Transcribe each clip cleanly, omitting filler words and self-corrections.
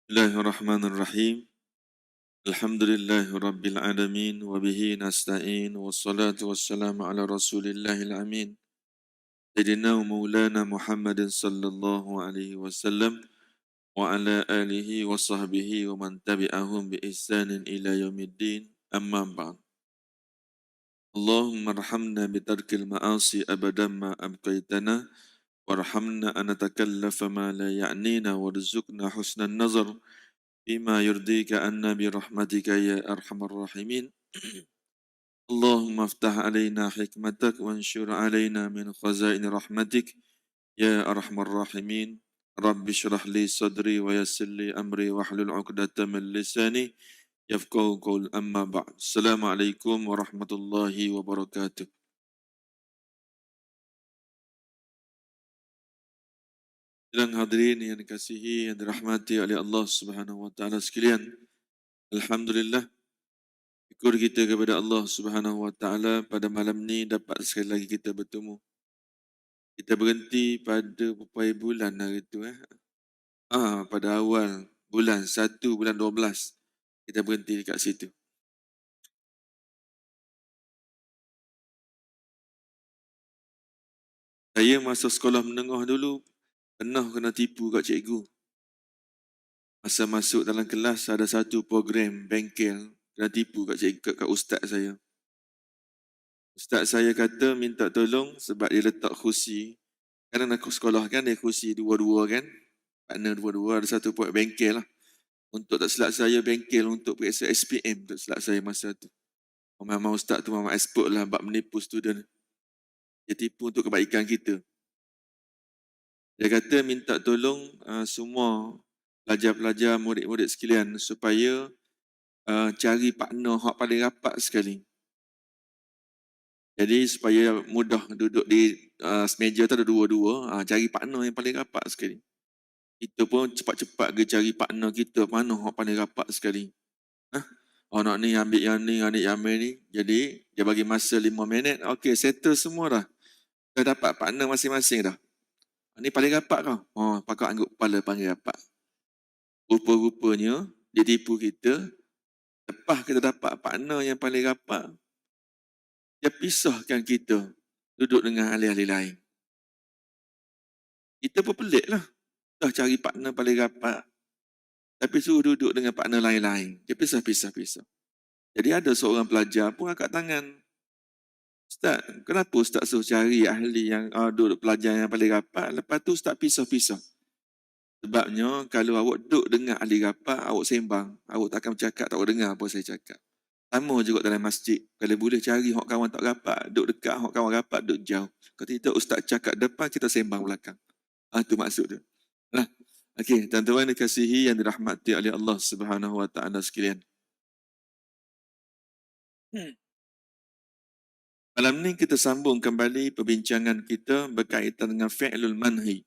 Bismillahirrahmanirrahim. Alhamdulillahirabbil alamin wa bihi nasta'in wassalatu wassalamu ala Rasulillahil amin. Sayyidina wa maulana Muhammadin sallallahu alaihi wasallam wa ala alihi wa sahbihi wa man tabi'ahum bi ihsanin ila yaumiddin. Amma ba'd. Allahumma arhamna bi tarkil ma'asi abadan ma abqaitana warhamna an natakallafa ma la ya'nina warzuqna husnan nazar بما يرضيك عنا برحمتك يا أرحم الراحمين. اللهم افتح علينا حكمتك وانشر علينا من خزائن رحمتك يا أرحم الراحمين. رب اشرح لي صدري ويسر لي أمري واحلل عقدة من لساني يفقهوا قول. أما بعد. السلام عليكم ورحمة الله وبركاته. Sidang hadirin yang dikasihi, yang dirahmati oleh Allah Subhanahu wa taala sekalian. Alhamdulillah, syukur kita kepada Allah Subhanahu wa taala pada malam ni dapat sekali lagi kita bertemu. Kita berhenti pada berapa bulan hari tu pada awal bulan 1 bulan 12 kita berhenti dekat situ. Saya masa sekolah menengah dulu pernah kena tipu kat cikgu. Masa masuk dalam kelas ada satu program bengkel, kena tipu kat cikgu, kat ustaz saya. Ustaz saya kata minta tolong sebab dia letak kursi. Kadang aku sekolah kan dia kursi dua-dua kan. Partner dua-dua, ada satu buat bengkel lah. Untuk tak silap saya bengkel untuk periksa SPM tak silap saya masa tu. Memang ustaz tu memang expert lah bab menipu student. Dia tipu untuk kebaikan kita. Dia kata minta tolong semua pelajar-pelajar, murid-murid sekalian supaya cari partner hak paling rapat sekali. Jadi supaya mudah duduk di meja tu ada dua-dua, cari partner yang paling rapat sekali. Kita pun cepat-cepat ke cari partner kita, mana hak paling rapat sekali. Nak ni ambil yang ni, adik yang ambil ni. Jadi dia bagi masa 5 minit, okey settle semua dah. Dah dapat partner masing-masing dah. Ni paling rapat kau. Pakak anggap kepala panggil rapat. Rupa-rupanya dia tipu kita. Lepas kita dapat partner yang paling rapat, dia pisahkan kita duduk dengan ahli-ahli lain. Kita pun pelik lah. Dah cari partner paling rapat, tapi suruh duduk dengan partner lain-lain. Dia pisah-pisah. Jadi ada seorang pelajar pun angkat tangan. Ustaz, kenapa Ustaz suruh cari ahli yang duduk pelajar yang paling rapat, lepas tu Ustaz pisah-pisah? Sebabnya kalau awak duduk dengan ahli rapat, awak sembang, awak tak akan bercakap, tak awak dengar apa saya cakap. Sama juga dalam masjid. Kalau boleh cari hak kawan tak rapat, duduk dekat, hak kawan rapat, duduk jauh. Kalau tidak, Ustaz cakap depan, kita sembang belakang. Itu maksud dia. Nah, okey, tuan-tuan dikasihi yang dirahmati oleh Allah Subhanahu wa taala sekalian. Malam ni kita sambung kembali perbincangan kita berkaitan dengan fi'lul manhi.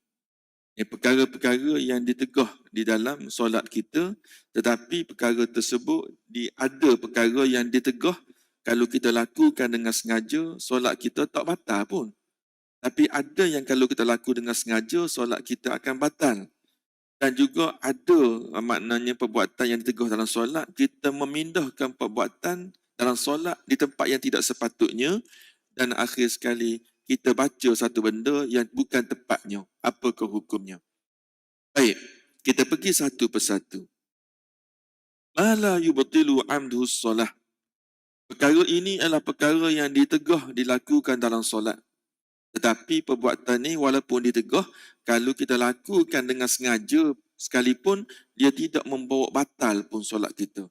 Perkara-perkara yang ditegah di dalam solat kita, tetapi perkara tersebut ada perkara yang ditegah kalau kita lakukan dengan sengaja, solat kita tak batal pun. Tapi ada yang kalau kita lakukan dengan sengaja, solat kita akan batal. Dan juga ada maknanya perbuatan yang ditegah dalam solat, kita memindahkan perbuatan dalam solat di tempat yang tidak sepatutnya, dan akhir sekali kita baca satu benda yang bukan tepatnya. Apakah hukumnya? Baik, kita pergi satu persatu. Mala yubtilu amduhus solah. Perkara ini adalah perkara yang ditegah dilakukan dalam solat. Tetapi perbuatan ini walaupun ditegah, kalau kita lakukan dengan sengaja sekalipun, dia tidak membawa batal pun solat kita.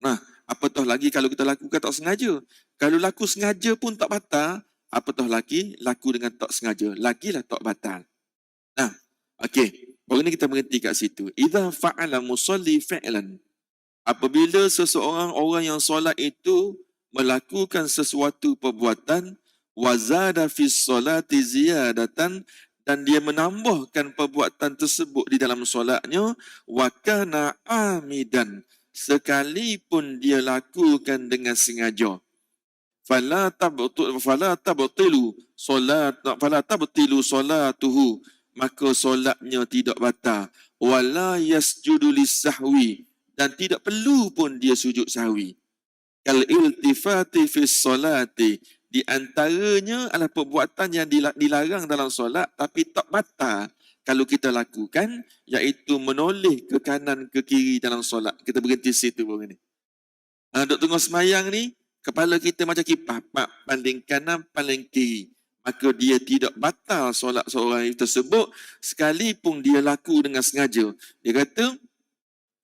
Nah, apatah lagi kalau kita lakukan tak sengaja. Kalau laku sengaja pun tak batal, apatah lagi laku dengan tak sengaja, lagilah tak batal. Nah, okey. Baru ni kita berhenti kat situ. Idza fa'ala musalli fi'lan. Apabila orang yang solat itu melakukan sesuatu perbuatan, wazada fis solati ziyadatan, dan dia menambahkan perbuatan tersebut di dalam solatnya, wa kana amidan, sekalipun dia lakukan dengan sengaja. Fala tabtilu solatuhu, maka solatnya tidak batal. wala yasjudu lisahwi, dan tidak perlu pun dia sujud sahwi. Kal iltifati fi solati, di antaranya adalah perbuatan yang dilarang dalam solat tapi tak batal kalau kita lakukan, iaitu menoleh ke kanan ke kiri dalam solat. Kita berhenti situ pun ni. Duk tengok semayang ni, kepala kita macam kipas, paling kanan, paling kiri. Maka dia tidak batal solat seorang tersebut sekalipun dia laku dengan sengaja. Dia kata,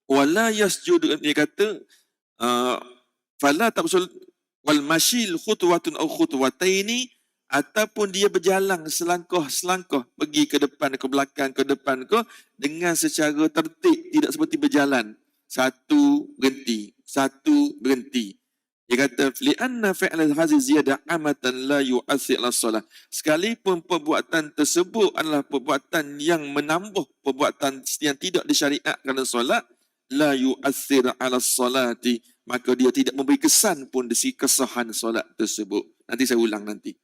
wala yasjudu, dia kata, fala tabsul wal mashil khutwatun aw khutwataini, ataupun dia berjalan selangkah pergi ke depan ke belakang ke depan ke dengan secara tertib, tidak seperti berjalan satu berhenti. Dia kata li'anna fi'l hadhihi ziyadah amatan la yu'athir ala solah, sekalipun perbuatan tersebut adalah perbuatan yang menambah perbuatan yang tidak disyariatkan dalam solat, la yu'athir ala solati, maka dia tidak memberi kesan pun dari kesahan solat tersebut. Nanti saya ulang nanti.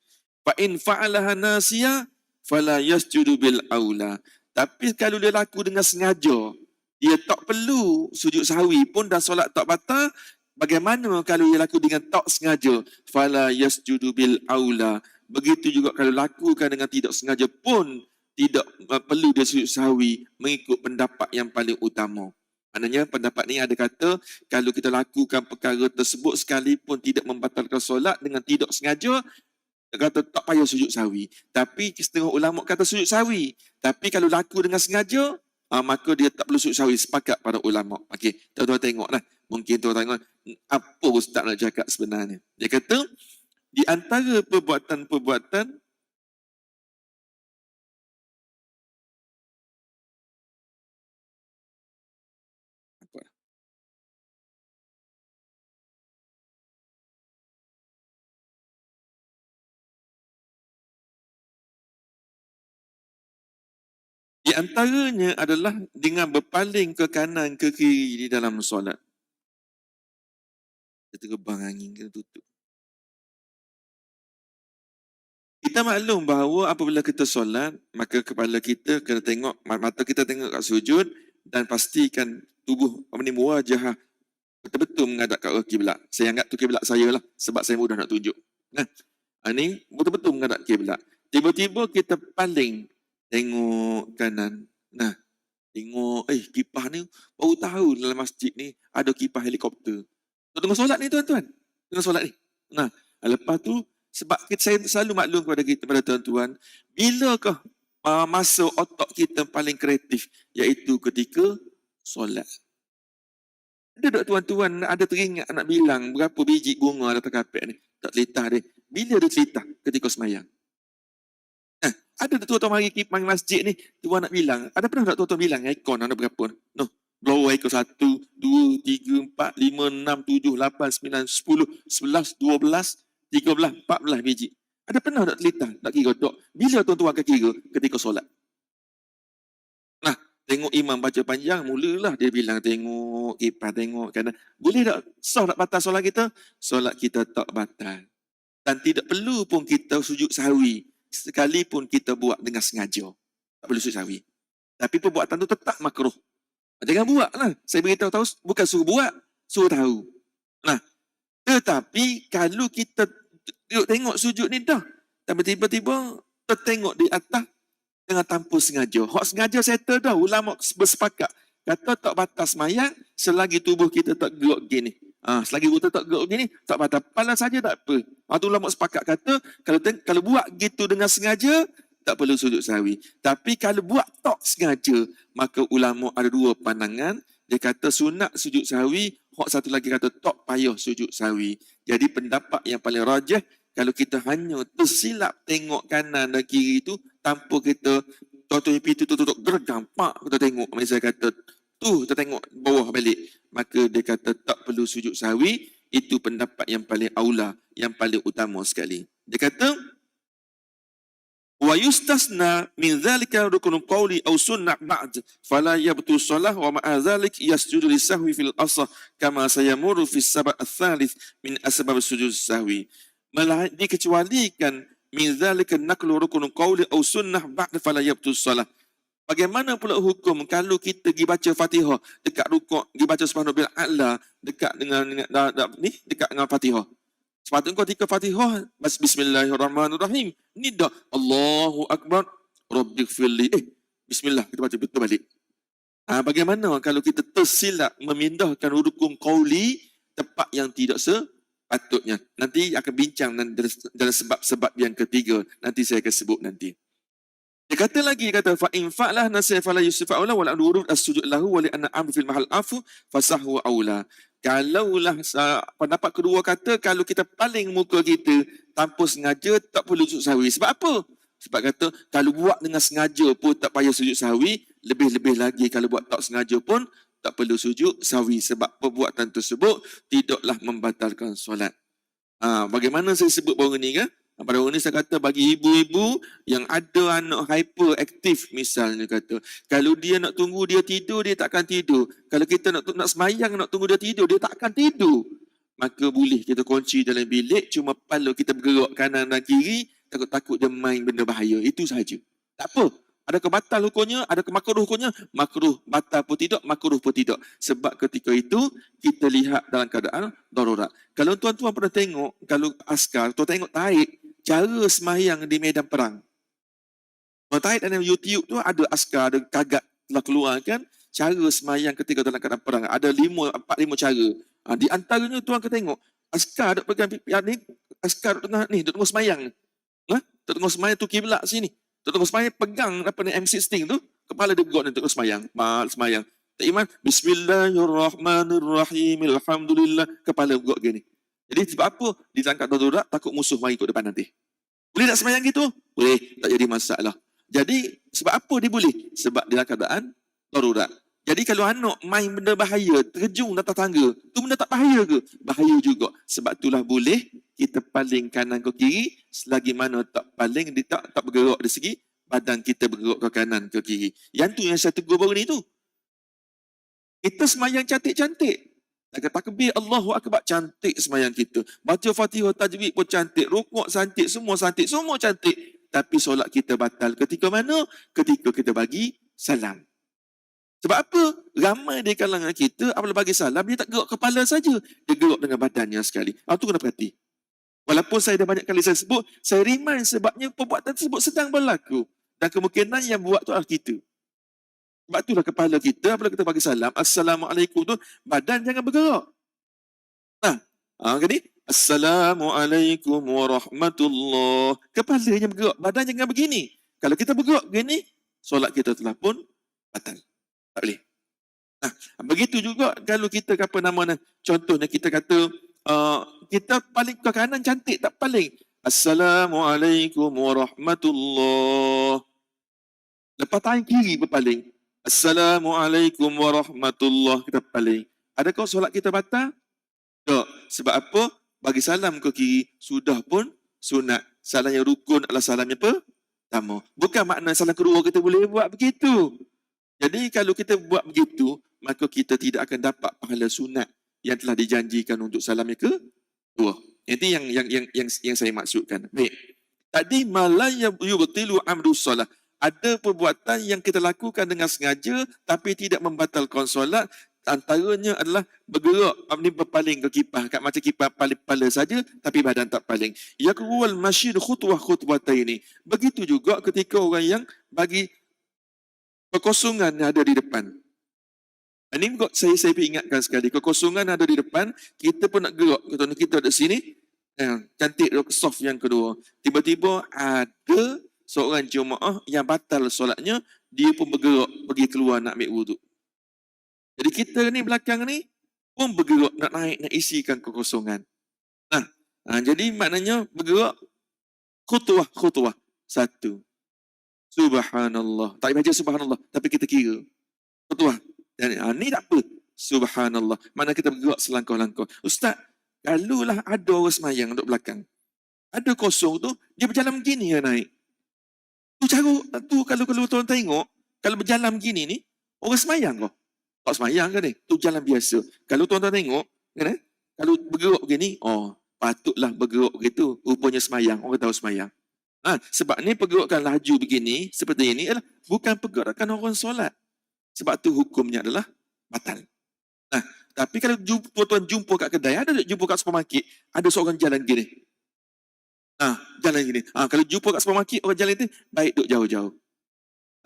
Fa in fa'alaha nasiya fala yasjudu bil aula. Tapi kalau dia laku dengan sengaja, dia tak perlu sujud sahwi pun dan solat tak batal. Bagaimana kalau dia laku dengan tak sengaja? Fala yasjudu bil aula. Begitu juga kalau lakukan dengan tidak sengaja pun tidak perlu dia sujud sahwi mengikut pendapat yang paling utama. Maknanya pendapat ni ada kata kalau kita lakukan perkara tersebut sekalipun tidak membatalkan solat dengan tidak sengaja, kata tak payah sujud sahwi. Tapi setengah ulama kata sujud sahwi. Tapi kalau laku dengan sengaja, maka dia tak perlu sujud sahwi, sepakat para ulama. Okey, tuan-tuan tengoklah. Mungkin tuan tengok apa ustaz nak cakap sebenarnya. Dia kata di antara perbuatan-perbuatan apa? Di antaranya adalah dengan berpaling ke kanan ke kiri di dalam solat. Dia terbang angin, kena tutup. Kita maklum bahawa apabila kita solat, maka kepala kita kena tengok, mata kita tengok kat sujud dan pastikan tubuh wajah betul-betul menghadap ke kiblat. Saya anggap tu kiblat saya lah sebab saya mudah nak tunjuk. Nah, ini betul-betul menghadap kiblat. Tiba-tiba kita paling tengok kanan. Nah, tengok kipas ni baru tahu dalam masjid ni ada kipas helikopter. Tengok solat ni tuan-tuan. Tengok solat ni. Nah, lepas tu sebab saya selalu maklum kepada tuan-tuan, bilakah masa otak kita paling kreatif, iaitu ketika solat. Ada tak tuan-tuan ada teringat nak bilang berapa biji bunga atas kapet ni? Tak telitah dia. Bila dia telitah? Ketika semayang. Ada tak tuan-tuan mari kipang masjid ni, tuan nak bilang, ada pernah tak tuan-tuan bilang ikon ada berapa? No. Blower ikon 1, 2, 3, 4, 5, 6, 7, 8, 9, 10, 11, 12, 13, 14 biji. Ada pernah tak telitah nak kira dok? Bila tuan-tuan akan kira? Ketika solat. Nah, tengok imam baca panjang, mulalah dia bilang tengok kipas, tengok kanan. Boleh tak sah tak batal solat kita? Solat kita tak batal. Dan tidak perlu pun kita sujud sahwi sekalipun kita buat dengan sengaja. Tak perlu sujud sahwi. Tapi perbuatan tu tetap makruh. Jangan buat lah. Saya beritahu tahu, bukan suruh buat, suruh tahu. Nah, tetapi kalau kita tengok sujud ni dah, tapi tiba-tiba tertengok di atas dengan tanpa sengaja. Hak sengaja settle dah, ulama bersepakat. Kata tak batas semayang selagi tubuh kita tak gerak gini. Selagi kita tak gerak gini, tak batas. Pala saja tak apa. Tu ulama sepakat kata, kalau buat gitu dengan sengaja, tak perlu sujud sahwi. Tapi kalau buat tak sengaja, maka ulama ada dua pandangan. Dia kata sunat sujud sahwi, hak satu lagi kata tak payah sujud sahwi. Jadi pendapat yang paling rajah, kalau kita hanya tersilap tengok kanan dan kiri itu tanpa kita tutup pintu tutup gergam, kita tengok, saya kata tu kita tengok bawah balik, maka dia kata tak perlu sujud sahwi. Itu pendapat yang paling aula, yang paling utama sekali. Dia kata wa yustasna min dhalika rukunul qawli aw sunnah ba'd fala yabtu shalah wa ma'a dhalik yasjudu lisahwi fil asah kama sayamuru fi sabab ats-tsalits min asbab sujud sahwi. Dikecualikan min dhalika naqlu rukunul qawli aw sunnah ba'd fala yabtu shalah. Bagaimana pula hukum kalau kita pergi baca Fatihah dekat rukuk, pergi baca Subhanallah A'la dekat dekat dengan Fatihah. Sepatutnya ketika Fatihah Bismillahirrahmanirrahim. Ni dah Allahu Akbar Rabbighfirli. Bismillah kita baca betul balik. Bagaimana kalau kita tersilap memindahkan rukun qauli tempat yang tidak sepatutnya. Nanti akan bincang dalam sebab-sebab yang ketiga. Nanti saya akan sebut nanti. Dia kata lagi, fa in fa'lah nasiya fala yusfa aula wala urud as-sujud lahu wa li anna am fil mahal afu fasahu aula. Kalaulah pendapat kedua kata kalau kita paling muka kita tanpa sengaja tak perlu sujud sahwi. Sebab apa? Sebab kata kalau buat dengan sengaja pun tak payah sujud sahwi, lebih-lebih lagi kalau buat tak sengaja pun tak perlu sujud sahwi sebab perbuatan tersebut tidaklah membatalkan solat. Bagaimana saya sebut baru ni kan? Pada hari ini saya kata bagi ibu-ibu yang ada anak hyperaktif misalnya kata, kalau dia nak tunggu dia tidur, dia takkan tidur. Kalau kita nak semayang, nak tunggu dia tidur, dia takkan tidur. Maka boleh kita kunci dalam bilik, cuma kepala kita bergerak kanan dan kiri, takut-takut dia main benda bahaya. Itu sahaja. Tak apa. Adakah batal hukumnya? Adakah makruh hukumnya? Makruh. Batal pun tidak, makruh pun tidak. Sebab ketika itu, kita lihat dalam keadaan darurat. Kalau tuan-tuan pernah tengok, kalau askar, tuan tengok taib, cara semayang di medan perang. Tuan taib dalam YouTube tu ada askar, ada kagat telah keluarkan, cara semayang ketika dalam keadaan perang. Ada 4-5 cara. Di antaranya tuan akan tengok, askar duk pegang ni, askar duk tengah semayang. Tengah semayang tu kiblat sini. Tengah semayang pegang M16 tu, kepala dia bergerak tengah semayang. Semayang. Tak iman, Bismillahirrahmanirrahim, Alhamdulillah, kepala bergerak gini. Jadi sebab apa? Di tangkap darurat, takut musuh mari ikut depan nanti. Boleh tak semayang gitu? Boleh, tak jadi masalah. Jadi sebab apa dia boleh? Sebab dia dalam keadaan darurat. Jadi kalau anak main benda bahaya, terjun atas tangga, tu benda tak bahaya ke? Bahaya juga. Sebab itulah boleh kita paling kanan ke kiri, selagi mana tak paling, dia tak bergerak dari segi badan kita bergerak ke kanan ke kiri. Yang tu yang saya tegur baru ni tu. Kita semayang cantik-cantik. Takbir Allahu Akbar, cantik semayang kita. Baca Fatihah tajwid pun cantik, rukuk cantik, semua cantik. Tapi solat kita batal ketika mana? Ketika kita bagi salam. Sebab apa? Ramai di kalangan kita apabila bagi salam, dia tak gerak kepala saja, dia gerak dengan badannya sekali. Itu kena perhati. Walaupun saya dah banyak kali saya sebut, saya remind sebabnya perbuatan tersebut sedang berlaku. Dan kemungkinan yang buat tu adalah kita. Sebab itulah kepala kita, apabila kita bagi salam, Assalamualaikum tu, badan jangan bergerak. Jadi, Assalamualaikum warahmatullahi. Kepalanya bergerak, badan jangan begini. Kalau kita bergerak begini, solat kita telah pun batal. Tak boleh. Begitu juga kalau kita contohnya kita kata, kita paling ke kanan cantik, tak paling. Assalamualaikum warahmatullahi. Lepas tangan kiri berpaling. Assalamualaikum warahmatullahi, kita paling. Adakah solat kita batal? Tak. Sebab apa? Bagi salam ke kiri sudah pun sunat. Salam yang rukun adalah salam yang pertama. Bukan makna salam kedua kita boleh buat begitu. Jadi kalau kita buat begitu, maka kita tidak akan dapat pahala sunat yang telah dijanjikan untuk salam yang kedua. Itu yang saya maksudkan. Baik. Tadi malaya yubtilu amru solat. Ada perbuatan yang kita lakukan dengan sengaja tapi tidak membatalkan solat. Antaranya adalah bergerak, berpaling ke kipah, kat macam kipah paling kepala saja tapi badan tak paling. Yaqwal masyid khutwataini. Begitu juga ketika orang yang bagi kekosongan yang ada di depan. Ini saya ingatkan sekali, kekosongan ada di depan, kita pun nak gerak, contohnya kita ada sini, cantik soft yang kedua. Tiba-tiba ada seorang jemaah yang batal solatnya, dia pun bergerak pergi keluar nak ambil wuduk. Jadi kita ni belakang ni pun bergerak nak naik, nak isikan kekosongan. Jadi maknanya bergerak khutwah. Satu. Subhanallah. Tak baca subhanallah, tapi kita kira. Khutwah. Ni tak apa. Subhanallah. Mana kita bergerak selangkah-langkah. Ustaz, kalaulah ada orang semayang duduk belakang, ada kosong tu, dia berjalan begini ya naik. Tu cara tu kalau tuan tengok, kalau berjalan begini ni, orang semayang kau. Tak semayang kan ni? Tu jalan biasa. Kalau tuan-tuan tengok, kan, kalau bergerak begini, patutlah bergerak begitu. Rupanya semayang, orang tahu semayang. Sebab ni pergerakan laju begini, seperti ini adalah bukan pergerakan orang solat. Sebab tu hukumnya adalah batal. Tapi kalau tuan-tuan jumpa kat kedai, ada jumpa kat supermarket, ada seorang jalan gini. Jalan gini. Kalau jumpa kat supermarket, orang jalan itu, baik duduk jauh-jauh.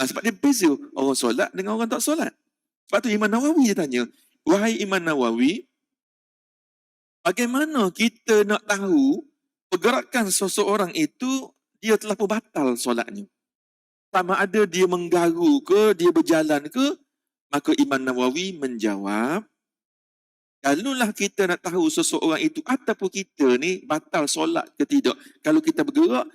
Sebab dia beza orang solat dengan orang tak solat. Sebab tu Imam Nawawi dia tanya, wahai Imam Nawawi, bagaimana kita nak tahu pergerakan seseorang itu dia telah pun batal solatnya? Sama ada dia menggaru ke, dia berjalan ke? Maka Imam Nawawi menjawab, kalaulah kita nak tahu seseorang itu ataupun kita ni batal solat ke tidak, kalau kita bergerak,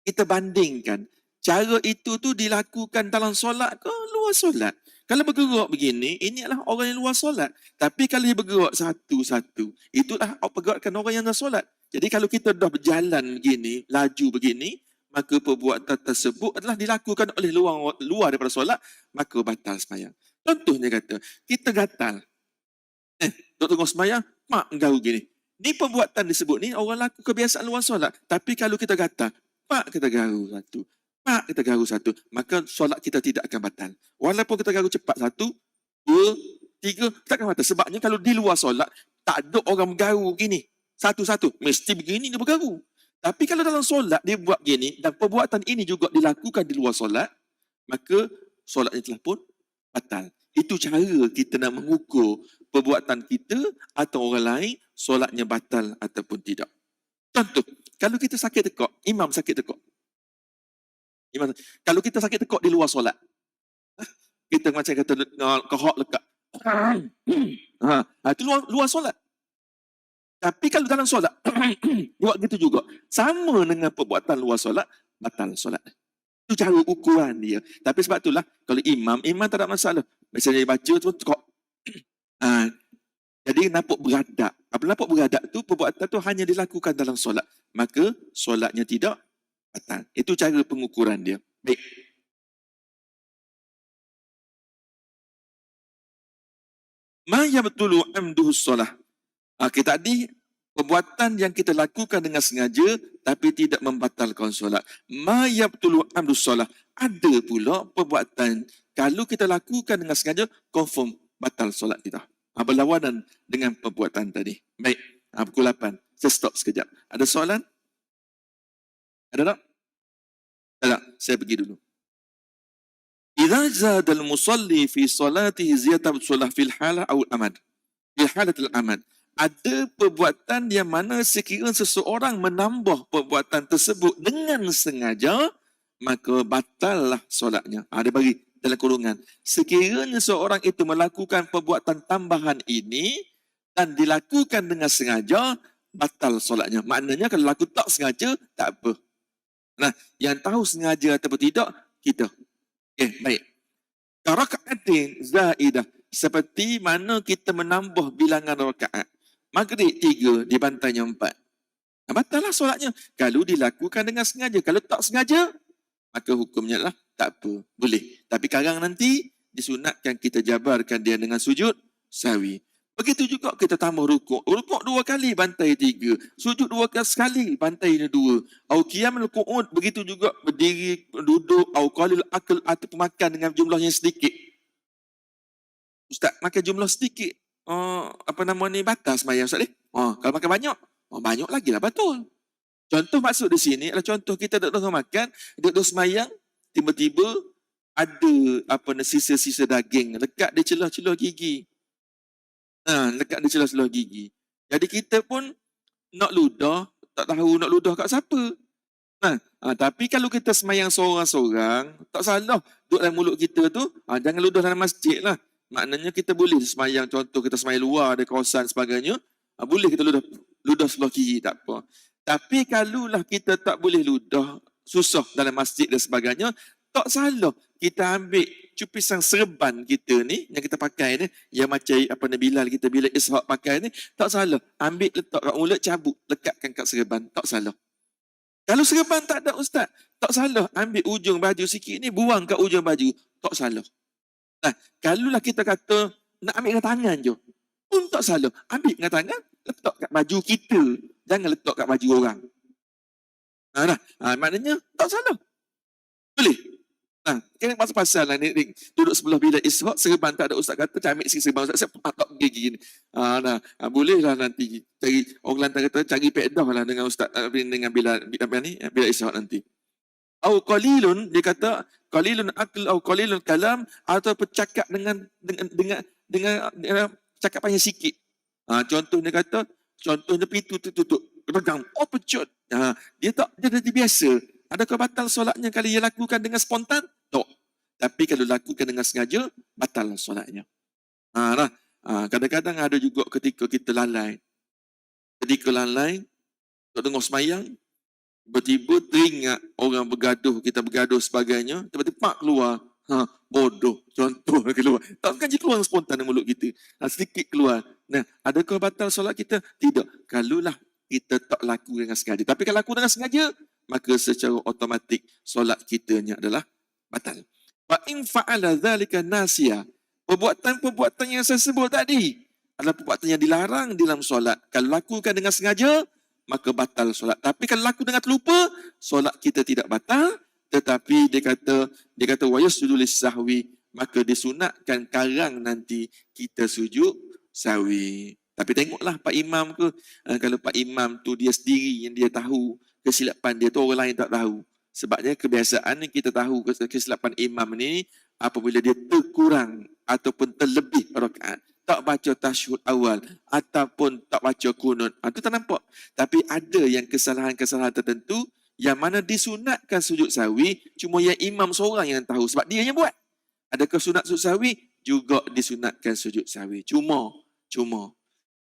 kita bandingkan. Cara itu tu dilakukan dalam solat ke luar solat? Kalau bergerak begini, ini adalah orang yang luar solat. Tapi kalau dia bergerak satu-satu, itulah pergerakan orang yang dah solat. Jadi kalau kita dah berjalan begini, laju begini, maka perbuatan tersebut adalah dilakukan oleh luar daripada solat, maka batal sembahyang. Contohnya kata, kita gatal. Duk tengok sembahyang, mak garu gini. Ni perbuatan disebut ni orang laku kebiasaan luar solat. Tapi kalau kita gatal, mak kita garu satu. Mak kita garu satu. Maka solat kita tidak akan batal. Walaupun kita garu cepat satu, dua, tiga, tak akan batal. Sebabnya kalau di luar solat, tak ada orang bergaru gini. Satu-satu. Mesti begini dia bergaru. Tapi kalau dalam solat dia buat gini, dan perbuatan ini juga dilakukan di luar solat, maka solatnya telah pun batal. Itu cara kita nak mengukur perbuatan kita atau orang lain solatnya batal ataupun tidak. Contoh, kalau kita sakit tekak, imam sakit tekak. Kalau kita sakit tekak di luar solat, kita macam kata kohok lekat. Itu luar solat. Tapi kalau dalam solat, buat gitu juga. Sama dengan perbuatan luar solat, batal solat. Itu cara ukuran dia. Tapi sebab itulah, kalau imam tak ada masalah. Misalnya dia baca tu, kok. Jadi nampak beradak. Apabila nampak beradak tu, perbuatan tu hanya dilakukan dalam solat. Maka solatnya tidak batal. Itu cara pengukuran dia. Baik. Ma yabtulu amduhu solah. Kita tadi, perbuatan yang kita lakukan dengan sengaja tapi tidak membatalkan solat. Ma yabtulu amduhu solah. Ada pula perbuatan kalau kita lakukan dengan sengaja, confirm batal solat kita. Berlawanan dengan perbuatan tadi. Baik, pukul 8. Saya stop sekejap. Ada soalan? Ada tak? Tak, saya pergi dulu. Idza zada al-musalli fi salatihi ziyadatan solah fil halah aw amad. Fil halatil amad. Ada perbuatan yang mana sekiranya seseorang menambah perbuatan tersebut dengan sengaja, maka batallah solatnya. Dia bagi dalam kurungan. Sekiranya seorang itu melakukan perbuatan tambahan ini dan dilakukan dengan sengaja, batal solatnya. Maknanya kalau laku tak sengaja, tak apa. Yang tahu sengaja ataupun tidak, kita. Baik. Raka'atin zaidah. Seperti mana kita menambah bilangan rakaat. Maghrib 3, dibantainya 4. Batallah solatnya. Kalau dilakukan dengan sengaja. Kalau tak sengaja, maka hukumnya lah tak apa. Boleh. Tapi sekarang nanti, disunatkan kita jabarkan dia dengan sujud sahwi. Begitu juga kita tambah rukuk. Rukuk 2 kali, bantai 3. Sujud 2 kali sekali, bantai 2. Au qiyamul qu'ud, begitu juga berdiri, duduk, au qalil akal atau makan dengan jumlah yang sedikit. Ustaz, makan jumlah sedikit. Batas sembahyang Ustaz ni. Kalau makan banyak, banyak lagi lah betul. Contoh maksud di sini adalah contoh kita duduk makan, duduk sembahyang, tiba-tiba ada sisa-sisa daging lekat di celah-celah gigi. Lekat di celah-celah gigi. Jadi kita pun nak ludah, tak tahu nak ludah kat siapa. Tapi kalau kita sembahyang seorang-seorang, tak salah duduk dalam mulut kita tu, jangan ludah dalam masjid lah. Maknanya kita boleh sembahyang, contoh kita sembahyang luar, ada kawasan sebagainya, boleh kita ludah sebelah kiri, tak apa. Tapi kalaulah kita tak boleh ludah, susah dalam masjid dan sebagainya, tak salah kita ambil cupisan serban kita ni, yang kita pakai ni, yang macam Bilal kita bila Ishaq pakai ni, tak salah. Ambil letak kat mulut, cabut, lekatkan kat serban, tak salah. Kalau serban tak ada ustaz, tak salah. Ambil ujung baju sikit ni, buang kat ujung baju, tak salah. Kalaulah kita kata, nak ambil dengan tangan je, pun tak salah. Ambil dengan tangan, letak kat baju kita. Jangan letak kat baju orang. Maknanya tak salah. Boleh. Kan pasal-pasal lah ni duduk sebelah bilik Ishraq, serban tak ada ustaz kata, saya ambil serban ustaz, saya tak gigi ni. Boleh lah nanti cari, orang Kelantan kata cari pedah lah dengan ustaz, dengan bilik Ishraq nanti. Au qalilun, dia kata qalilun aql au qalilun kalam, atau bercakap dengan cakapannya sikit. Contoh dia kata, contohnya pintu tertutup, pegang, pecut. Dia dah biasa. Adakah batal solatnya kalau ia lakukan dengan spontan? Tak. Tapi kalau lakukan dengan sengaja, batal solatnya. Kadang-kadang ada juga ketika kita lalai. Ketika lalai, tak dengar semayang, tiba-tiba teringat orang bergaduh, kita bergaduh sebagainya, tiba-tiba pak keluar. Bodoh. Contoh keluar. Takkan je keluar spontan dari mulut kita. Sedikit keluar. Adakah batal solat kita? Tidak. Kalaulah kita tak laku dengan sengaja. Tapi kalau laku dengan sengaja, maka secara automatik solat kita ni adalah batal. Wa in fa'ala dzalika nasiya. Perbuatan-perbuatan yang saya sebut tadi adalah perbuatan yang dilarang dalam solat. Kalau lakukan dengan sengaja, maka batal solat. Tapi kalau laku dengan terlupa, solat kita tidak batal. Tetapi dia kata wa yasjudu lis-sahwi, maka disunatkan karang nanti kita sujud sahwi. Tapi tengoklah Pak Imam ke, kalau Pak Imam tu dia sendiri yang dia tahu kesilapan dia tu, orang lain tak tahu. Sebabnya kebiasaan yang kita tahu kesilapan imam ni apabila dia terkurang ataupun terlebih rakaat, tak baca tasyahud awal ataupun tak baca kunut, itu tak nampak. Tapi ada yang kesalahan-kesalahan tertentu yang mana disunatkan sujud sahwi, cuma yang imam seorang yang tahu sebab dia yang buat. Adakah sunat sujud sahwi? Juga disunatkan sujud sahwi. Cuma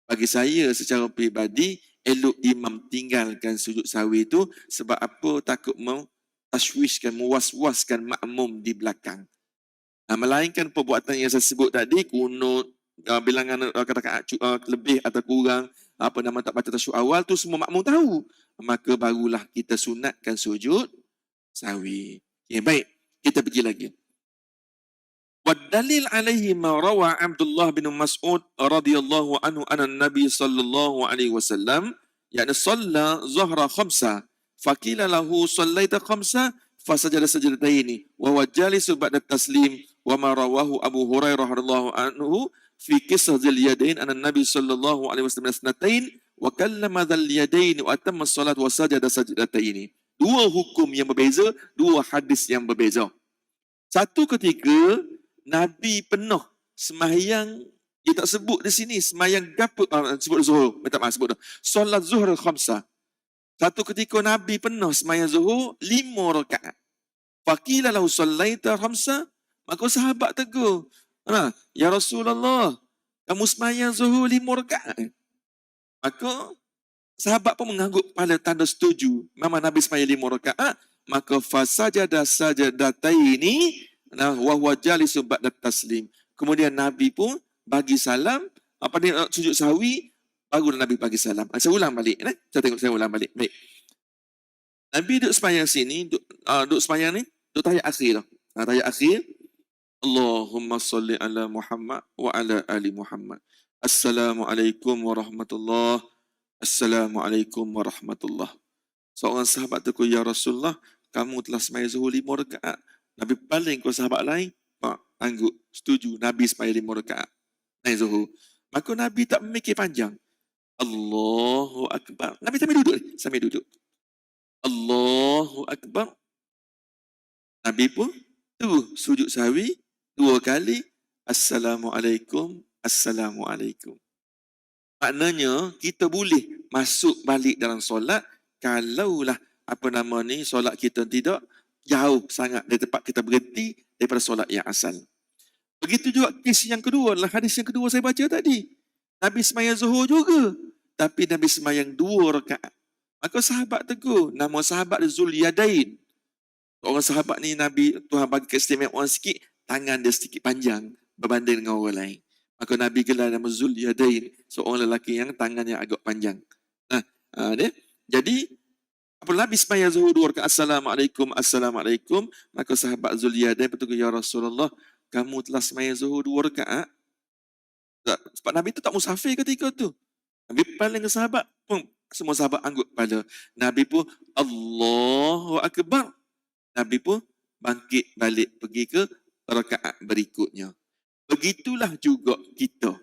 bagi saya secara peribadi, elok imam tinggalkan sujud sahwi itu sebab apa? Takut mentashwishkan, mewas-waskan makmum di belakang. Melainkan perbuatan yang saya sebut tadi, kunut, bilangan rakaat lebih atau kurang, tak baca tasyahud awal, tu semua makmum tahu. Maka barulah kita sunatkan sujud sahwi. Baik, kita pergi lagi. والدليل عليه ما روى عبد الله بن مسعود رضي الله عنه أن النبي صلى الله عليه وسلم يعني صلى ظهر 5 فقيل له صليت 5 فسجد سجدتين وهو جالس بعد التسليم وما رواه أبو هريرة رضي الله عنه في قصة ذي اليدين أن النبي صلى الله عليه وسلم اثنتين وكلم ذا اليدين وأتم الصلاة وسجد سجدتين. Dua hukum yang berbeza, dua hadis yang berbeza. Satu ketika Nabi penuh sembahyang, dia tak sebut di sini sembahyang gapo, sebut zuhur, sebut solat zuhur 5. Satu ketika Nabi penuh sembahyang zuhur 5 rakaat. Faqila lahu sallaita 5, maka sahabat tegur, ya Rasulullah, kamu sembahyang zuhur 5 rakaat. Maka sahabat pun mengangguk pada tanda setuju, memang Nabi sembahyang 5 rakaat. Maka fasajada sajadataini wa huwa jalisun ba'da taslim. Kemudian Nabi pun bagi salam, sujud sahwi, baru Nabi bagi salam. Saya ulang balik. Saya ulang balik. Baik. Nabi duduk sembahyang sini, duduk sembahyang ni, duduk tahiyat akhir. Tahiyat akhir, Allahumma salli ala Muhammad wa ala ali Muhammad. Assalamualaikum warahmatullahi. Assalamualaikum warahmatullahi. Seorang sahabat tegur, ya Rasulullah, kamu telah sembahyang zuhur 5 rakaat. Nabi paling ke sahabat lain, angguk, setuju, Nabi sembahyang 5 rakaat naik zuhur. Maka Nabi tak memikir panjang. Allahu Akbar. Nabi sambil duduk. Allahu Akbar. Nabi pun sujud sahwi 2 kali. Assalamualaikum, Assalamualaikum. Maknanya kita boleh masuk balik dalam solat kalaulah solat kita tidak jauh sangat dari tempat kita berhenti daripada solat yang asal. Begitu juga kes yang kedua, hadis yang kedua saya baca tadi. Nabi sembahyang zuhur juga, tapi Nabi sembahyang 2 rakaat. Maka sahabat tegur, nama sahabat Zulyadain. Orang sahabat ni Nabi, Tuhan bagi keistimewaan sikit, tangan dia sedikit panjang berbanding dengan orang lain. Maka Nabi gelar nama Zulyadain, seorang lelaki yang tangannya agak panjang. Jadi apabila Nabi sembahyang zuhur 2 rakaat, Assalamualaikum, Assalamualaikum, maka sahabat Zulyadain bertegur, ya Rasulullah, kamu telah sembahyang zuhur 2 rakaat. Sebab Nabi tu tak musafir ketika tu. Nabi paling ke sahabat pun semua sahabat angguk kepala. Nabi pun Allahu Akbar. Nabi pun bangkit balik pergi ke rakaat berikutnya. Begitulah juga kita.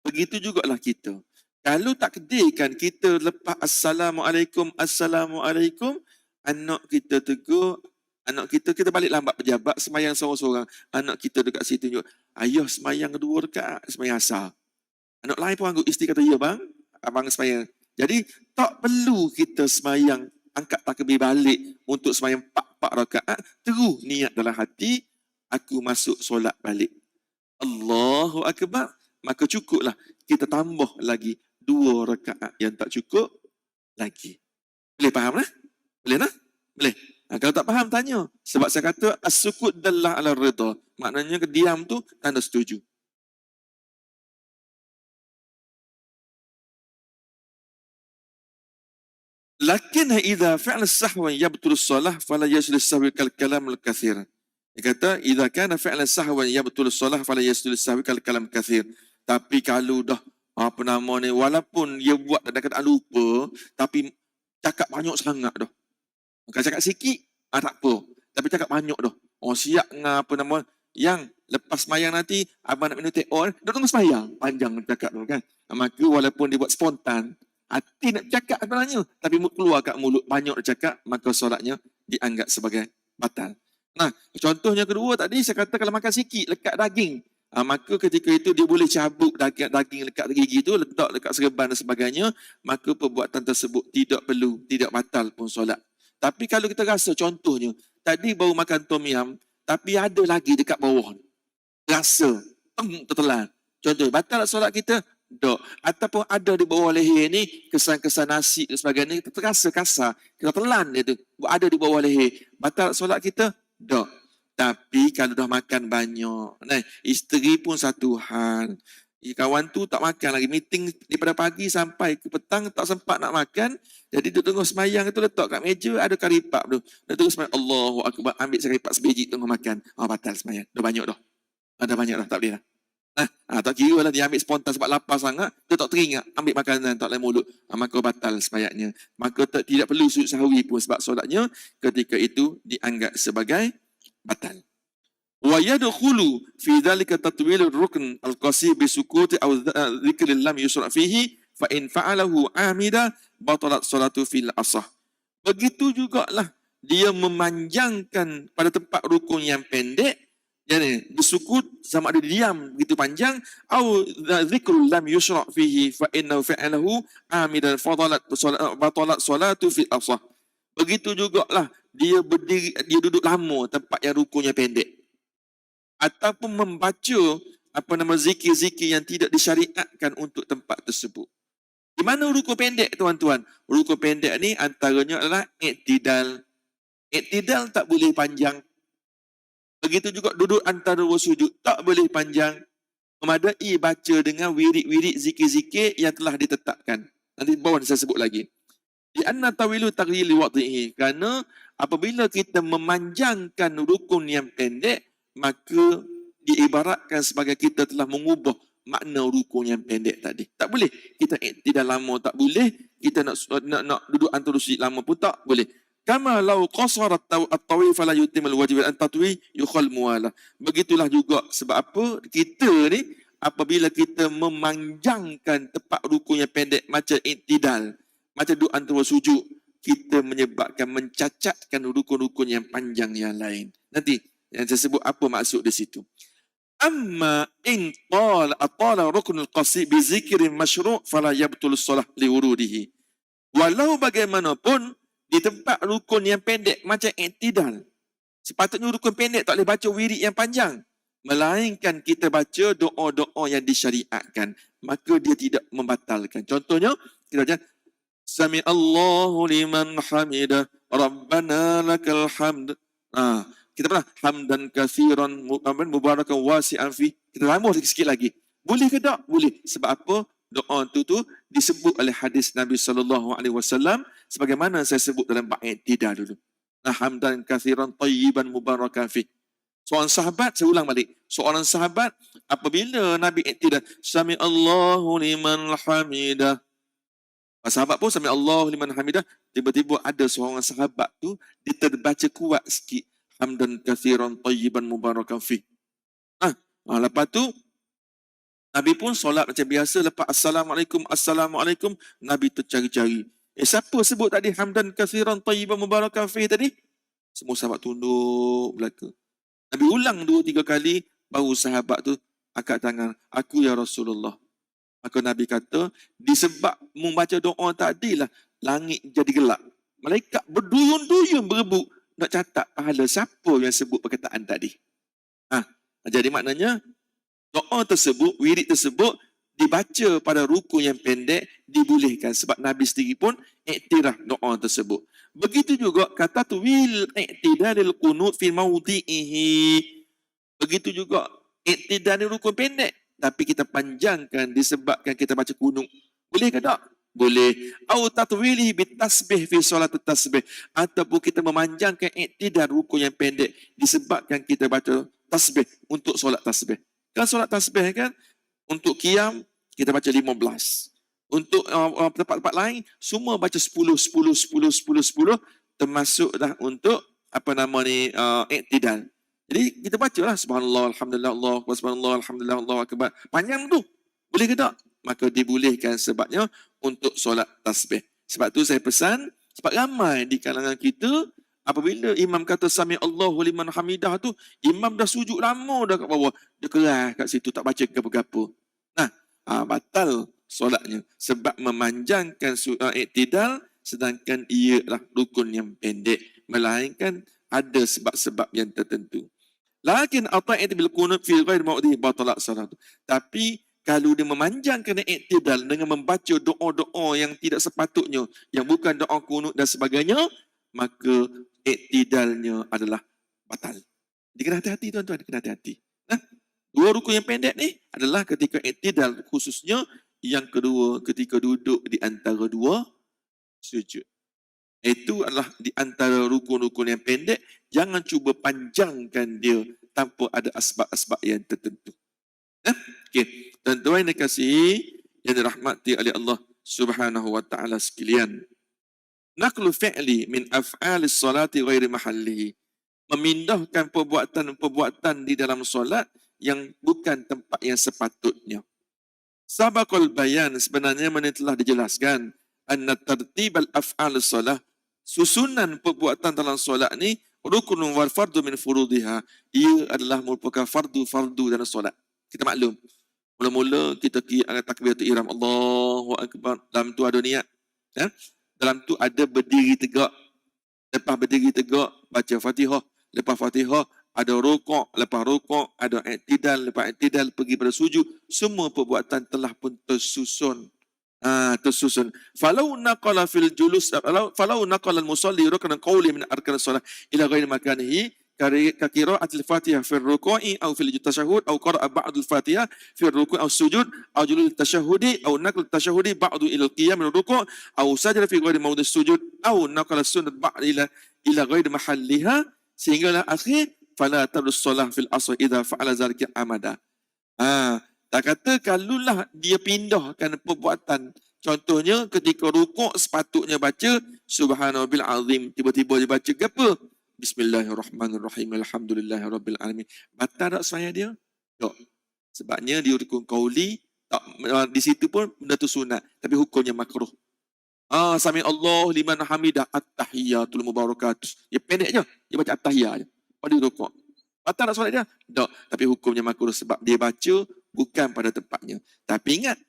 Begitu jugalah kita. Kalau tak kedikan kita lepas Assalamualaikum, Assalamualaikum, anak kita tegur, anak kita balik lambat pejabat, semayang seorang-seorang. Anak kita dekat situ tunjuk, ayah semayang 2 rakaat, semayang asar. Anak lain pun anggap isteri kata, ya bang, abang semayang. Jadi tak perlu kita semayang, angkat takbir balik untuk semayang 4 rakaat, terus niat dalam hati, aku masuk solat balik. Allahu Akbar. Maka cukuplah kita tambah lagi 2 rakaat yang tak cukup lagi. Boleh faham lah? Boleh tak? Boleh. Kalau tak faham, tanya. Sebab saya kata, as-sukut dallah ala rida. Maknanya diam tu tanda setuju. Lakin idza fa'ala sahwa yabtul salah fala yajlis sahwi kal kalam al kathir. Dia kata, idza kana fa'ala sahwa yabtul salah fala yajlis sahwi kal kalam kathir. Tapi kalau dah apa nama ni, walaupun dia buat kadang-kadang lupa, tapi cakap banyak sangat dah. Kalau cakap sikit, tak apa. Tapi cakap banyak dah. Oh siap dengan apa nama, yang lepas semayang nanti, abang nak minum teh on, dia tunggu semayang. Panjang cakap tu kan. Maka walaupun dia buat spontan, hati nak cakap sebenarnya, tapi keluar kat mulut banyak dia cakap, maka solatnya dianggap sebagai batal. Nah, contohnya kedua tadi, saya kata kalau makan sikit, lekat daging, maka ketika itu dia boleh cabut daging lekat gigi itu, letak dekat serban dan sebagainya, maka perbuatan tersebut tidak perlu, tidak batal pun solat. Tapi kalau kita rasa contohnya, tadi baru makan tom yum, tapi ada lagi dekat bawah, rasa, tertelan. Contohnya, batal solat kita? Tak. Ataupun ada di bawah leher ni, kesan-kesan nasi dan sebagainya, kita terasa kasar, kita telan dia tu, ada di bawah leher. Batal solat kita? Tak. Tapi kalau dah makan banyak, nah, isteri pun satu hal. Kawan tu tak makan lagi, meeting daripada pagi sampai ke petang tak sempat nak makan. Jadi dia tengok semayang itu letak kat meja, ada karipap tu. Dia terus semayang, Allahu Akbar, ambil karipap sebiji tengok makan. Batal semayang, dah banyak dah. Ada banyak dah, tak boleh dah. Tak kira lah dia ambil spontan sebab lapar sangat, dia tak teringat ambil makanan tak dalam mulut. Maka batal semayangnya. Maka tidak perlu sujud sahwi pun sebab solatnya ketika itu dianggap sebagai batal. Wa yadkhulu fi dhalika tatwil ar-rukn al-qasir bi sukuti aw dhikri lam yusra fihi fa in fa'alahu amida batalat salatu fil asah. Begitu jugalah dia memanjangkan pada tempat rukun yang pendek, yani bersukut sama ada diam begitu panjang, aw dhikru lam yusra fihi fa innahu fa'alahu amidan batalat salatu fil asah. Begitu jugalah dia berdiri, dia duduk lama tempat yang rukunnya pendek, ataupun membaca apa nama zikir-zikir yang tidak disyariatkan untuk tempat tersebut. Di mana rukun pendek, tuan-tuan? Rukun pendek ni antaranya adalah iktidal. Iktidal tak boleh panjang. Begitu juga duduk antara dua sujud tak boleh panjang. Memadai baca dengan wirid-wirid zikir-zikir yang telah ditetapkan. Nanti bawah saya sebut lagi. Di anna tawilu taghyili wadhihi, kerana apabila kita memanjangkan rukun yang pendek, maka diibaratkan sebagai kita telah mengubah makna rukun yang pendek tadi. Tak boleh kita tidak lama, tak boleh kita nak duduk antara sujud lama pun tak boleh. Kama law qasara at-tawil fala yutimul wajib an tatwi yukhal muwala. Begitulah juga sebab apa kita ni apabila kita memanjangkan tempat rukun yang pendek macam iktidal, macam duduk antara sujud, kita menyebabkan mencacatkan rukun-rukun yang panjang yang lain. Nanti yang saya sebut apa maksud di situ. Amma in atala ruknul qasir bi zikrin masyru' fala yabtul shalah li wurudihi. Walau bagaimanapun di tempat rukun yang pendek macam iktidal, sepatutnya rukun pendek tak boleh baca wirid yang panjang, melainkan kita baca doa-doa yang disyariatkan, maka dia tidak membatalkan. Contohnya kita baca Sami Allahu liman hamidah Rabbana lakal hamd. Kita pernah hamdan katsiran mubarakan wasi'an fi. Kita tambah sikit lagi. Boleh ke tak? Boleh. Sebab apa? Doa tu disebut oleh hadis Nabi SAW sebagaimana saya sebut dalam bab iktidal dulu. Hamdan katsiran tayyiban mubarakan fi. Seorang sahabat, saya ulang balik. Seorang sahabat apabila Nabi iktidal, Sami Allahu liman hamidah, Sahabat pun sami Allahu liman hamidah, tiba-tiba ada seorang sahabat tu dia terbaca kuat sikit, hamdan katsiran tayyiban mubarakan fi. Lepas tu Nabi pun solat macam biasa, lepas assalamualaikum, assalamualaikum, Nabi tercari-cari. Siapa sebut tadi hamdan katsiran tayyiban mubarakan fi tadi? Semua sahabat tunduk belaka. Nabi ulang 2-3 kali, baru sahabat tu angkat tangan, aku ya Rasulullah. Maka Nabi kata, disebab membaca doa tadilah langit jadi gelap. Malaikat berduyun-duyun berebut nak catat pahala siapa yang sebut perkataan tadi. Jadi maknanya, doa tersebut, wirid tersebut, dibaca pada rukun yang pendek, dibolehkan. Sebab Nabi sendiri pun iktiraf doa tersebut. Begitu juga kata tu wil iktidalil qunut fi mawdi'ihi. Begitu juga iktidal ni rukun pendek, tapi kita panjangkan disebabkan kita baca kunut. Boleh ke tak? Boleh. Au tatwilihi bitasbih fi solat tasbih. Ataupun kita memanjangkan iktidal rukun yang pendek disebabkan kita baca tasbih untuk solat tasbih. Kan solat tasbih kan, untuk qiyam kita baca 15. Untuk tempat-tempat lain semua baca 10, 10, 10, 10, 10, termasuk dah untuk iktidal. Jadi kita bacalah subhanallah alhamdulillah Allahu akbar, subhanallah alhamdulillah Allahu akbar. Panjang tu. Boleh ke tak? Maka dibolehkan sebabnya untuk solat tasbih. Sebab tu saya pesan, sebab ramai di kalangan kita apabila imam kata sami Allahu liman hamidah tu, imam dah sujud lama dah kat bawah, dia keras kat situ tak baca apa-apa. Batal solatnya sebab memanjangkan iktidal sedangkan ia adalah rukun yang pendek, melainkan ada sebab-sebab yang tertentu. Lakin ata'id bil qunut fi ghairi mawdihi batalat salat. Tapi kalau dia memanjangkan iktidal dengan membaca doa-doa yang tidak sepatutnya, yang bukan doa kunut dan sebagainya, maka iktidalnya adalah batal. Jadi kena hati-hati tuan-tuan, kena hati-hati. Dua rukun yang pendek ni adalah ketika iktidal, khususnya yang kedua ketika duduk di antara dua sujud. Itu adalah di antara rukun-rukun yang pendek, jangan cuba panjangkan dia tanpa ada asbab-asbab yang tertentu. Okey, tuan-tuan yang dikasihi yang dirahmati oleh Allah Subhanahu wa taala sekalian. Naqlu fi'li min af'alis salati ghairi mahallihi. Memindahkan perbuatan di dalam solat yang bukan tempat yang sepatutnya. Sabaqal bayan, sebenarnya mana telah dijelaskan, anna tartibal af'al solah, susunan perbuatan dalam solat ni rukunun wal fardu min furudiha. Ia adalah merupakan fardu dalam solat. Kita maklum, mula-mula kita takbiratul ihram, Allahu akbar, dalam tu ada niat, dalam tu ada berdiri tegak, lepas berdiri tegak baca Fatihah, lepas Fatihah ada rukuk, lepas rukuk ada iktidal, lepas iktidal pergi pada sujud. Semua perbuatan telah pun tersusun. Tersusun. Falau naqala fil julus, falau naqala al-musalli ruknan qawli min arkan as-salah ila ghairi makanihi ka qira'atil Fatihah fi ar-ruku'i aw fil tashahhud aw qara'a ba'd al-Fatihah fi ar-ruku' aw sujud aw julul tashahhudi aw naql tashahhudi ba'du ila al-qiyam min ar-ruku' aw sajada fi ghairi mawdi' as-sujud aw naqala as-sunnah ba'd ila ghairi mahalliha, sehinggalah akhir fala tabdus solah fil asr idza fa'ala zalika amada. Tak kata kalaulah dia pindahkan perbuatan. Contohnya ketika rukuk sepatutnya baca subhanallah azim, tiba-tiba dia baca ke apa? Bismillahirrahmanirrahim, alhamdulillahirabbil alamin. Batal tak sembahyang dia? Tak. Sebabnya dia rukun qauli, tak, di situ pun benda tu sunat, tapi hukumnya makruh. Sami Allah liman hamidah, at-tahiyatul mubarakatuh. Ya pendek je, dia baca at-tahiyat je. Pada rukuk. Batal tak solat dia? Tak. Tapi hukumnya makruh sebab dia baca bukan pada tempatnya. Tapi ingat,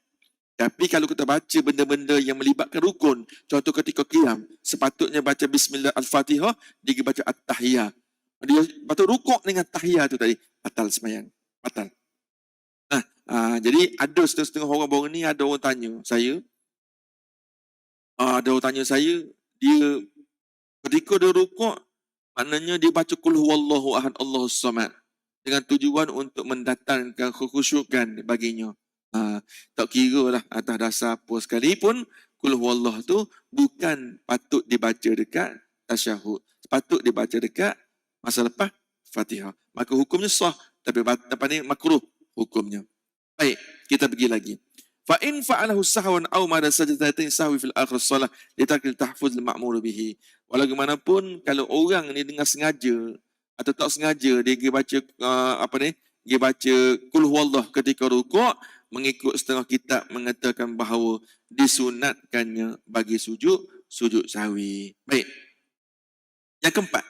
tapi kalau kita baca benda-benda yang melibatkan rukun, contoh ketika qiyam, sepatutnya baca bismillah al-Fatihah, dia baca at-tahiyat. Dia baca rukuk dengan tahiyat tu tadi, batal sembahyang. Batal. Jadi ada setengah-setengah orang baru ni, ada orang tanya saya, dia ketika dia rukuk, maknanya dia baca qul huwallahu ahad Allahus samad dengan tujuan untuk mendatangkan kekhusyukan baginya. Tak kira lah atas dasar apa sekalipun, qul huwallahu tu bukan patut dibaca dekat tasyahud, patut dibaca dekat masa lepas Fatihah. Maka hukumnya sah, tapi makruh hukumnya. Baik, kita pergi lagi. Fa in fa'alahu sahwan aw ma sajdatain sahwi fil akhir salah litakil tahfuz al ma'mur bihi. Walaumanapun kalau orang ni dengan sengaja atau tak sengaja dia pergi baca dia baca qul huwallah ketika rukuk, mengikut setengah kitab mengatakan bahawa disunatkannya bagi sujud sahwi. Baik. Yang keempat,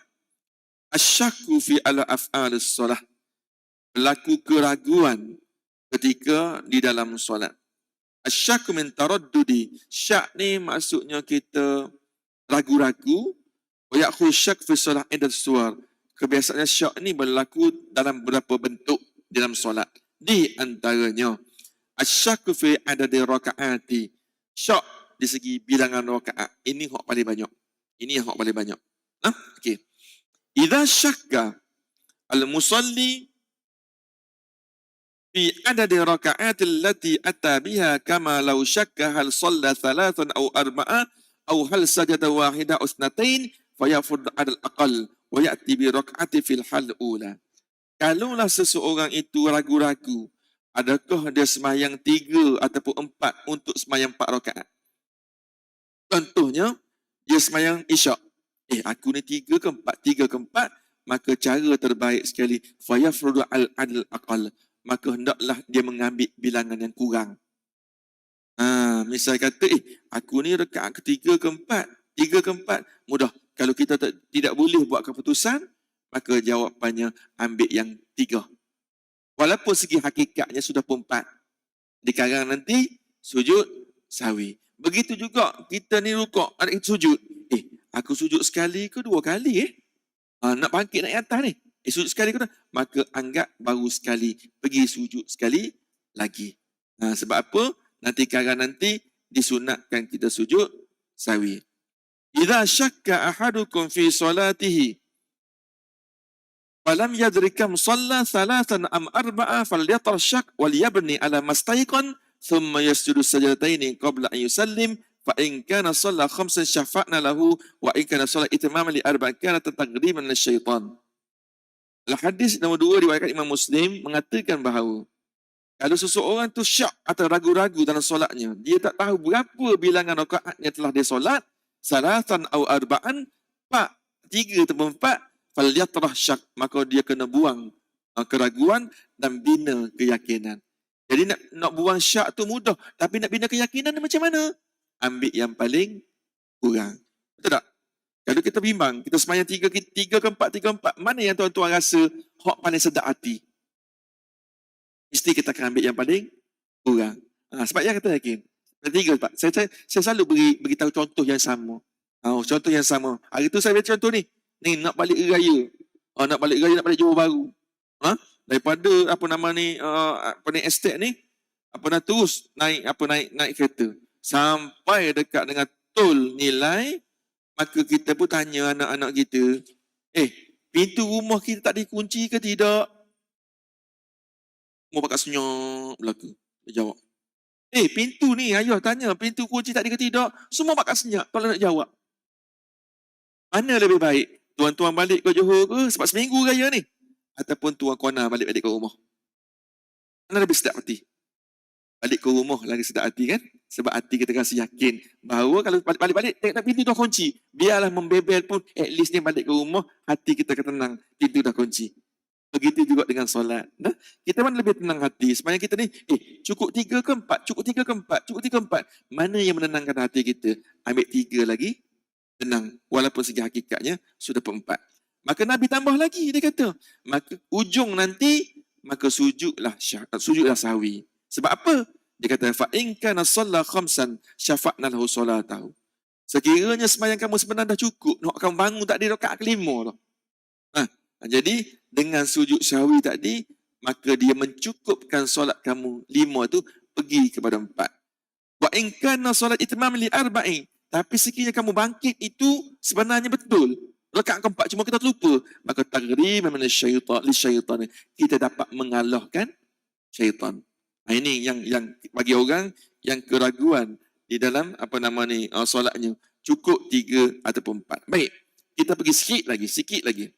asyakku fi ala af'alis solah. Berlaku keraguan ketika di dalam solat. Asyakku min taraddudi. Syak ni maksudnya kita ragu-ragu. Wa ya'khudh syak fi solah inda suar. Kebiasaannya syak ni berlaku dalam beberapa bentuk dalam solat. Di antaranya, asyakku fi adadi rakaati. Syak di segi bilangan rakaat. Ini hak paling banyak. Ini yang hak paling banyak. Okey. Idza syakka al-musalli fi adadi raka'at allati ata biha kama law syakka hal shalla thalathan aw arba'a aw hal sajada wahida aw ithnatain fayafud adal aqal wa ya'ti bi rak'ati fil hal ula. Kalaulah seseorang itu ragu-ragu, adakah dia semayang 3 ataupun 4 untuk semayang 4 rakaat. Contohnya, dia semayang isyak. Aku ni 3 ke 4, maka cara terbaik sekali fayafrudu al-adl aqal, maka hendaklah dia mengambil bilangan yang kurang. Misal kata aku ni rakaat ketiga ke 4, 3 ke 4, mudah. Kalau kita tidak boleh buat keputusan, maka jawapannya ambil yang 3. Walaupun segi hakikatnya sudah pun 4. Dikarang nanti sujud sahwi. Begitu juga kita ni rukuk, ada sujud. Aku sujud sekali ke 2 kali nak bangkit naik atas ni. Sujud sekali ke 2, maka anggap baru sekali. Pergi sujud sekali lagi. Sebab apa? Nanti disunatkan kita sujud sahwi. Idza syakka ahadukum fi salatihi falam yadri kam shalla thalathan am arba'a falyatarshak wal yabni ala mastayqan thumma yasjudu sajdataini qabla an yusallim. Fa in kana shalla khamsan syafa'na lahu wa in kana shalla itmaman li arba'in kana taqriban lisyaitan. Hadis nombor 2 riwayat Imam Muslim mengatakan bahawa kalau seseorang tu syak atau ragu-ragu dalam solatnya, dia tak tahu berapa bilangan rakaat yang telah dia solat, salatan au arba'an, 3 atau 4, falyatrah syak, maka dia kena buang keraguan dan bina keyakinan. Jadi nak buang syak tu mudah, tapi nak bina keyakinan macam mana? Ambil yang paling kurang. Betul tak? Kalau kita bimbang, kita semayang 3 ke 4, mana yang tuan-tuan rasa hak paling sedap hati? Mesti kita akan ambil yang paling kurang. Sebab yang kata yakin. 3, 4. Saya selalu beritahu contoh yang sama. Contoh yang sama. Hari tu saya beri contoh ni. Ni nak balik raya. Nak balik Johor Bahru. Daripada estate ni, terus naik kereta. Sampai dekat dengan tol Nilai, maka kita pun tanya anak-anak kita, pintu rumah kita tak dikunci ke tidak? Mau pakai senyap belaka. Dia jawab, pintu ni, ayah tanya, pintu kunci tak ke tidak? Semua pakai senyap kalau nak jawab. Mana lebih baik? Tuan-tuan balik ke Johor ke sebab seminggu raya ni? Ataupun tuan kona balik ke rumah? Mana lebih sedap hati? Balik ke rumah lagi sedap hati kan? Sebab hati kita rasa yakin bahawa kalau balik-balik tengok pintu dah kunci, biarlah membebel pun, at least ni balik ke rumah, hati kita akan tenang, pintu dah kunci. Begitu juga dengan solat. Kita mana lebih tenang hati. Sebenarnya kita ni, cukup 3 ke 4, cukup 3 ke 4, cukup 3 ke 4. Mana yang menenangkan hati kita? Ambil 3 lagi, tenang. Walaupun segi hakikatnya sudah 4. Maka Nabi tambah lagi, dia kata, maka ujung nanti, maka sujudlah sahwi. Sebab apa? Dia kata, fa in kana shalla khamsan syafa'na lahu salatahu. Sekiranya sembahyang kamu sebenarnya dah cukup, nak kamu bangun tak di rakaat kelima tu. Jadi dengan sujud sahwi tadi, maka dia mencukupkan solat kamu 5 tu pergi kepada 4. Wa in kana solat itmam li arba'in, tapi sekiranya kamu bangkit itu sebenarnya betul rakaat keempat, cuma kita terlupa, maka taghriman min syaitan, kita dapat mengalahkan syaitan. Ini yang bagi orang yang keraguan di dalam solatnya, cukup 3 ataupun 4. Baik, kita pergi sikit lagi.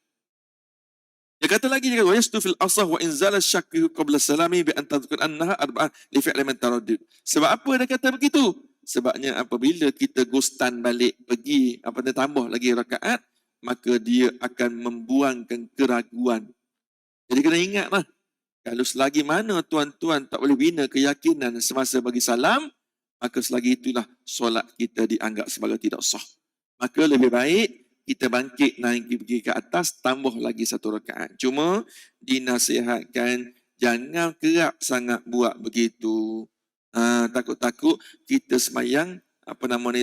Dia kata lagi, dia kata, wa yastu fil asah wa inzal syakki qabla salami bi an tadhkur annaha arba'ah li fi'li man taraddud. Sebab apa dia kata begitu? Sebabnya apabila kita gustan balik pergi, apa dia tambah lagi rakaat, maka dia akan membuangkan keraguan. Jadi kena ingatlah, kalau selagi mana tuan-tuan tak boleh bina keyakinan semasa bagi salam, maka selagi itulah solat kita dianggap sebagai tidak sah. Maka lebih baik kita bangkit naik pergi ke atas, tambah lagi satu rakaat. Cuma dinasihatkan jangan kerap sangat buat begitu. Takut-takut kita semayang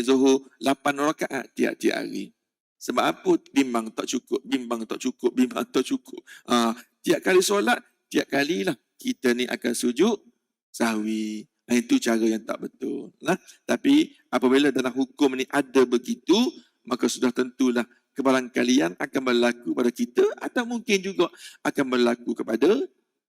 Zuhur 8 rakaat tiap-tiap hari. Sebab apa? Bimbang tak cukup, bimbang tak cukup, bimbang tak cukup. Tiap kali solat, tiap kalilah kita ni akan sujud sahwi. Itu cara yang tak betul. Tapi apabila dalam hukum ni ada begitu, maka sudah tentulah kebarangkalian akan berlaku pada kita atau mungkin juga akan berlaku kepada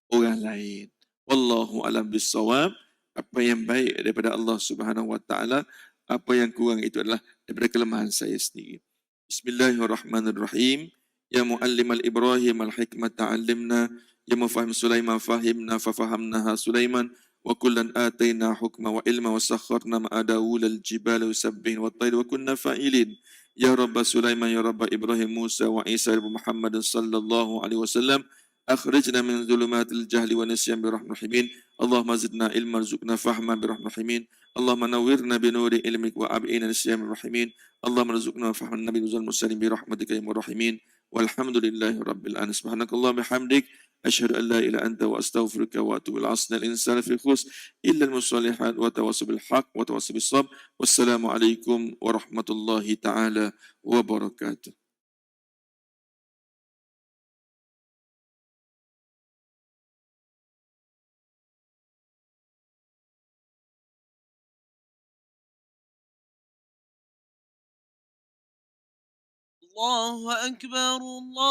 orang lain. Wallahu alam bissawab. Apa yang baik daripada Allah Subhanahu wa taala, apa yang kurang itu adalah daripada kelemahan saya sendiri. Bismillahirrahmanirrahim. Ya muallimal Ibrahim al-hikmata 'allimna, ya mufahim Sulaiman fahimna fafahamnaha Sulaiman. وكلا آتينا حكما وعلما وسخرنا مع داوود الجبال يسبحن والطير وكنا فاعلين يا رب سليمان يا رب إبراهيم موسى وعيسى رب محمد صلى الله عليه وسلم أخرجنا من ظلمات الجهل والنسيان برحمة الرحيمين اللهم زدنا علما ارزقنا فهما برحمة الرحيمين اللهم نورنا بنور علمك وأبئنا نسيان الرحيمين اللهم ارزقنا فهم النبي المرسلين برحمتك يا الراحمين والحمد لله رب العالمين سبحانك اللهم وبحمدك أشهد أن لا إله إلا أنت وأستغفرك وأتوب إليك. العصر الإنسان في خسر إلا المصالحات وتواصوا بالحق وتواصوا بالصبر والسلام عليكم ورحمة الله تعالى وبركاته. الله أكبر الله